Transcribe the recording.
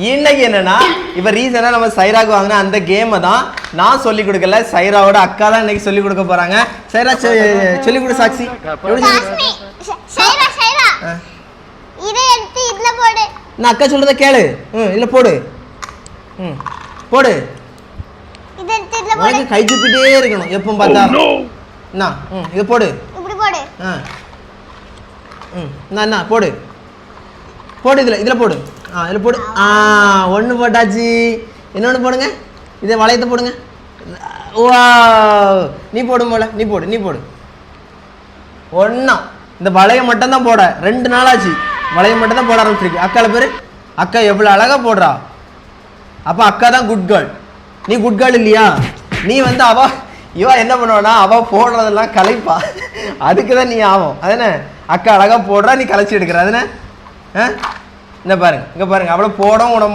இன்னைக்கு என்னன்னா இப்ப ரீசனா நம்ம சைராக்கு வாங்கின அந்த கேமை தான் நான் சொல்லி கொடுக்கல, சைராவோட அக்கா தான் இன்னைக்கு சொல்லி கொடுக்க போறாங்க. சைரா சொல்லி கொடு சாக்சி. நான் அக்கா சொல்றத கேளு. இல்ல போடு. போடு. உனக்கு கை சுப்பிட்டே இருக்கணும் எப்பவும் பார்த்தா. என்ன இது போடு. என்ன போடு போடு. இதுல போடு. இதில் போடு. ஒன்று போட்டாச்சு. இன்னொன்று போடுங்க. இதை வளையத்தை போடுங்க. வா நீ போடும் போல. நீ போடு. ஒன்றா இந்த வளையம் மட்டும் தான் போட 2 நாளாச்சு. வளையம் மட்டும் தான் போட ஆரம்பிச்சிருக்கு. அக்கால பேர் அக்கா எவ்வளோ அழகாக போடுறா. அப்போ அக்கா தான் குட் கேர்ள். நீ குட் கேர்ள் இல்லையா? நீ வந்து இவ என்ன பண்ணுவானா, அவள் போடுறதெல்லாம் கலைப்பா. அதுக்கு தான் நீ ஆகும். அதுனே அக்கா அழகாக போடுறா, நீ கலைச்சி எடுக்கிற. அதுனே இங்கே பாருங்க அவ்வளோ போடவும்